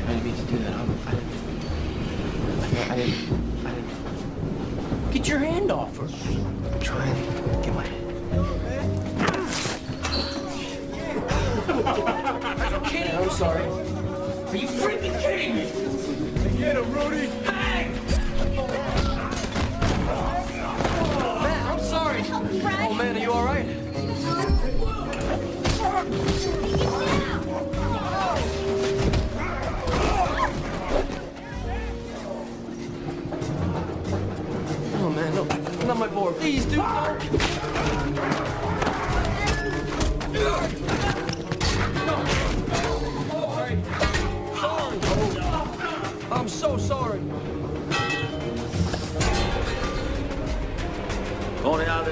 I didn't mean to do that. I didn't. Get your hand off her. I'm trying to get my... Kidding, I'm sorry. Are you freaking kidding me? Get him, Rudy! Hey! Man, I'm sorry. Help me, Brian. Oh, man, are you all right? Oh, man, no. Not my board. Please, dude, no. I'm so sorry.